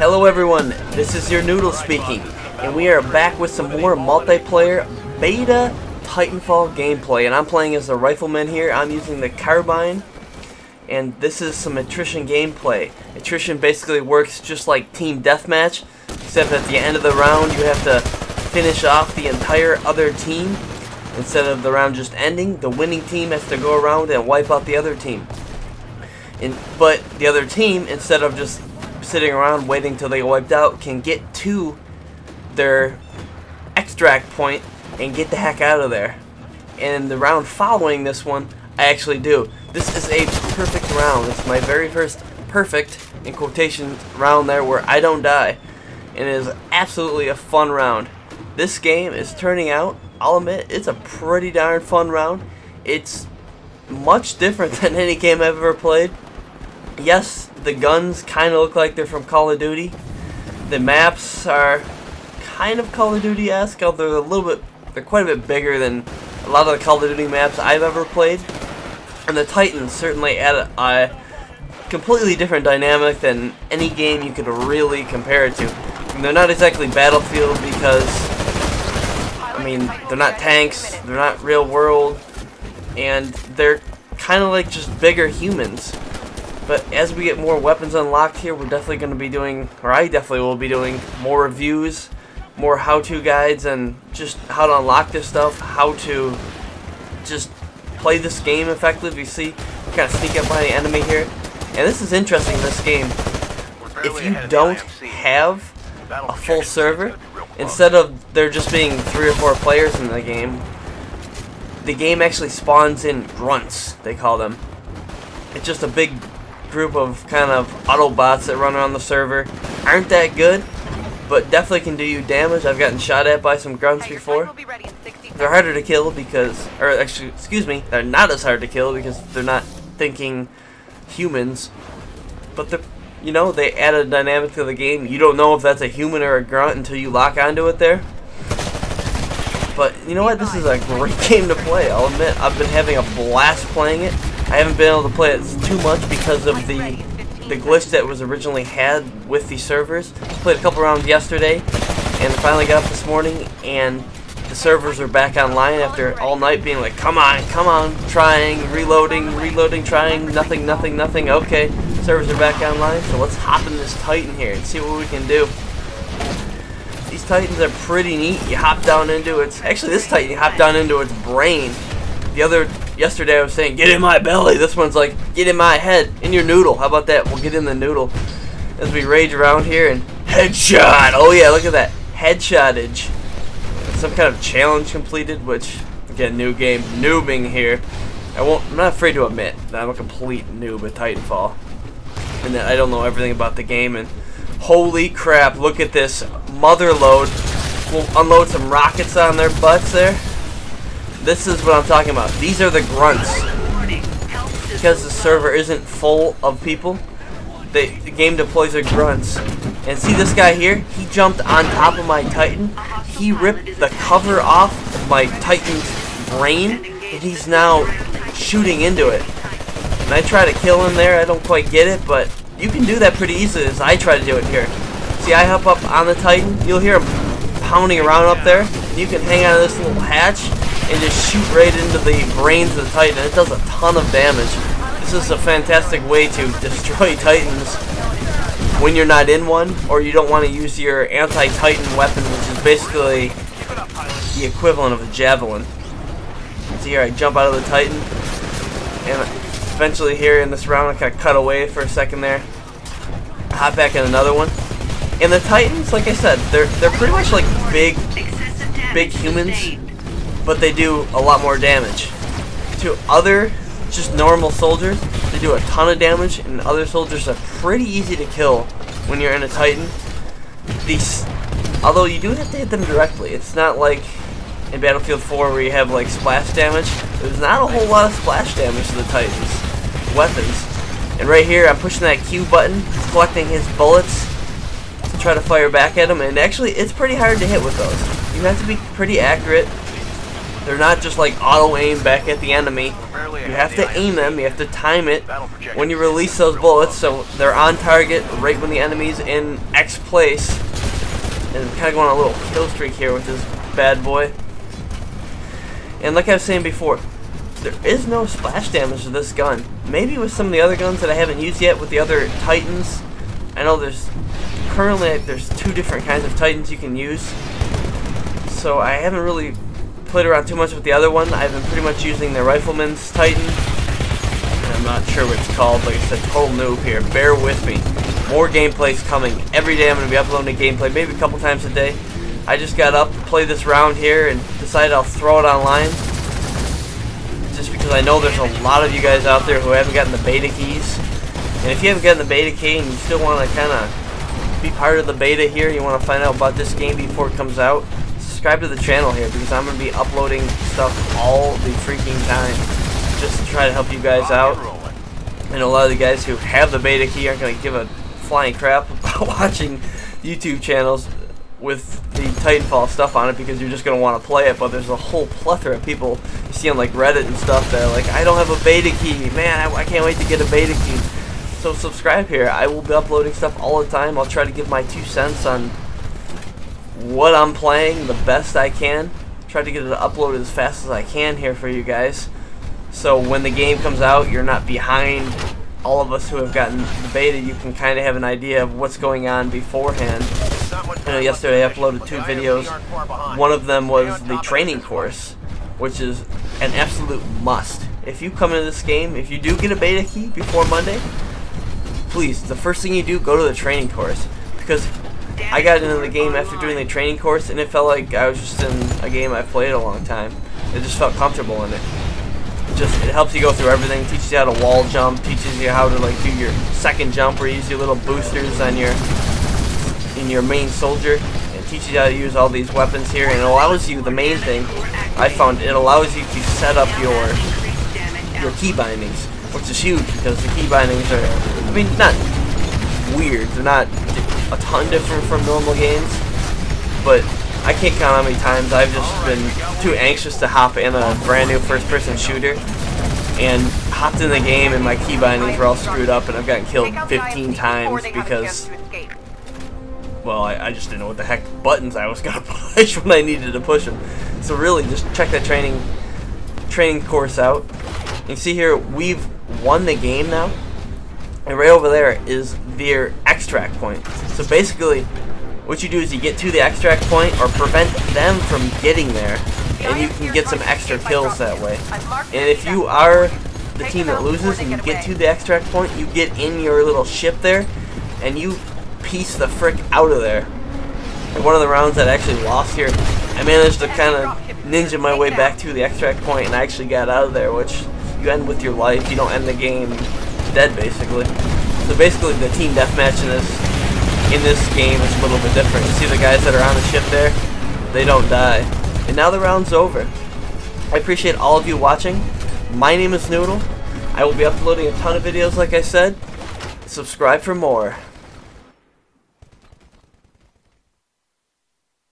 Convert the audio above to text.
Hello everyone, this is your Noodle speaking, and we are back with some more multiplayer beta Titanfall gameplay, and I'm playing as a rifleman here. I'm using the carbine, and this is some attrition gameplay. Attrition basically works just like team deathmatch, except at the end of the round you have to finish off the entire other team. Instead of the round just ending, the winning team has to go around and wipe out the other team. But the other team, instead of just sitting around waiting till they get wiped out, can get to their extract point and get the heck out of there. And the round following this one, I actually do. This is a perfect round. It's my very first perfect, in quotation, round there where I don't die. And it is absolutely a fun round. This game is turning out, I'll admit, it's a pretty darn fun round. It's much different than any game I've ever played. Yes, the guns kind of look like they're from Call of Duty. The maps are kind of Call of Duty-esque, although they're quite a bit bigger than a lot of the Call of Duty maps I've ever played. And the Titans certainly add a completely different dynamic than any game you could really compare it to. And they're not exactly Battlefield because, I mean, they're not tanks, they're not real world, and they're kind of like just bigger humans. But as we get more weapons unlocked here, we're definitely going to be doing, or I definitely will be doing, more reviews, more how-to guides, and just how to unlock this stuff, how to just play this game effectively. You see, we kind of sneak up behind the enemy here. And this is interesting in this game. If you don't have a full server, instead of there just being 3 or 4 players in the game actually spawns in grunts, they call them. It's just a big group of kind of Autobots that run around the server. Aren't that good, but definitely can do you damage. I've gotten shot at by some grunts before. They're harder to kill because, or actually, excuse me, they're not as hard to kill because they're not thinking humans. But they're, you know, they add a dynamic to the game. You don't know if that's a human or a grunt until you lock onto it there. But you know what? This is a great game to play. I'll admit, I've been having a blast playing it. I haven't been able to play it too much because of the glitch that was originally had with the servers. Played a couple rounds yesterday and finally got up this morning, and the servers are back online after all night being like, come on, trying, reloading, trying, nothing. Okay, servers are back online, so let's hop in this Titan here and see what we can do. These Titans are pretty neat. You hop down into its, actually this Titan, you hop down into its brain. Yesterday I was saying, get in my belly. This one's like, get in my head, in your noodle. How about that? We'll get in the noodle as we rage around here and headshot. Oh yeah, look at that. Headshotage. Some kind of challenge completed, which, again, new game, noobing here. I'm not afraid to admit that I'm a complete noob at Titanfall. And that I don't know everything about the game, and holy crap, look at this mother load. We'll unload some rockets on their butts there. This is what I'm talking about. These are the grunts. Because the server isn't full of people, the game deploys their grunts. And see this guy here? He jumped on top of my Titan. He ripped the cover off of my Titan's brain, and he's now shooting into it. And I try to kill him there. I don't quite get it, but you can do that pretty easily as I try to do it here. See, I hop up on the Titan. You'll hear him pounding around up there. And you can hang on to this little hatch and just shoot right into the brains of the Titan. It does a ton of damage. This is a fantastic way to destroy Titans when you're not in one, or you don't want to use your anti-Titan weapon, which is basically the equivalent of a javelin. So here I jump out of the Titan, and eventually here in this round I kind of cut away for a second there. Hop back in another one. And the Titans, like I said, they're pretty much like big humans, but they do a lot more damage. To other just normal soldiers, they do a ton of damage, and other soldiers are pretty easy to kill when you're in a Titan. Although you do have to hit them directly. It's not like in Battlefield 4 where you have like splash damage. There's not a whole lot of splash damage to the Titans' weapons. And right here, I'm pushing that Q button, collecting his bullets to try to fire back at him, and actually it's pretty hard to hit with those. You have to be pretty accurate. They're not just like auto aim back at the enemy. You have to aim them, you have to time it when you release those bullets so they're on target right when the enemy's in X place. And I'm kind of going on a little kill streak here with this bad boy. And like I was saying before, there is no splash damage to this gun. Maybe with some of the other guns that I haven't used yet with the other Titans. I know there's currently two different kinds of Titans you can use. So I haven't really played around too much with the other one. I've been pretty much using the Rifleman's Titan. And I'm not sure what it's called. Like I said, total noob here. Bear with me. More gameplay's coming. Every day I'm going to be uploading a gameplay, maybe a couple times a day. I just got up, played this round here, and decided I'll throw it online. Just because I know there's a lot of you guys out there who haven't gotten the beta keys. And if you haven't gotten the beta key and you still want to kind of be part of the beta here, you want to find out about this game before it comes out, subscribe to the channel here because I'm going to be uploading stuff all the freaking time just to try to help you guys out. I know a lot of the guys who have the beta key aren't going to give a flying crap about watching YouTube channels with the Titanfall stuff on it because you're just going to want to play it, but there's a whole plethora of people you see on like Reddit and stuff that are like, I don't have a beta key, man, I can't wait to get a beta key. So subscribe here. I will be uploading stuff all the time. I'll try to give my 2 cents on what I'm playing the best I can. Try to get it uploaded as fast as I can here for you guys. So when the game comes out, you're not behind all of us who have gotten the beta. You can kind of have an idea of what's going on beforehand. I know yesterday I uploaded 2 videos. One of them was the training course, which is an absolute must. If you come into this game, if you do get a beta key before Monday, please, the first thing you do, go to the training course. Because I got into the game after doing the training course, and it felt like I was just in a game I've played a long time. I just felt comfortable in it. It helps you go through everything. Teaches you how to wall jump. Teaches you how to like do your second jump, where you use your little boosters on your main soldier. It teaches you how to use all these weapons here, and it allows you. The main thing I found, it allows you to set up your key bindings, which is huge because the key bindings are, I mean, not weird. They're not a ton different from normal games, but I can't count how many times I've just been too anxious to hop in a brand new first-person shooter and hopped in the game and my key bindings were all screwed up and I've gotten killed 15 times because, well, I just didn't know what the heck buttons I was going to push when I needed to push them. So really, just check that training course out. You can see here, we've won the game now. And right over there is their extract point. So basically, what you do is you get to the extract point or prevent them from getting there, and you can get some extra kills that way. And if you are the team that loses and you get to the extract point, you get in your little ship there, and you piece the frick out of there. In one of the rounds that I actually lost here, I managed to kind of ninja my way back to the extract point, and I actually got out of there, which you end with your life. You don't end the game dead, basically. So basically, the team deathmatch in this game is a little bit different. You see the guys that are on the ship there? They don't die. And now the round's over. I appreciate all of you watching. My name is Noodle. I will be uploading a ton of videos, like I said. Subscribe for more.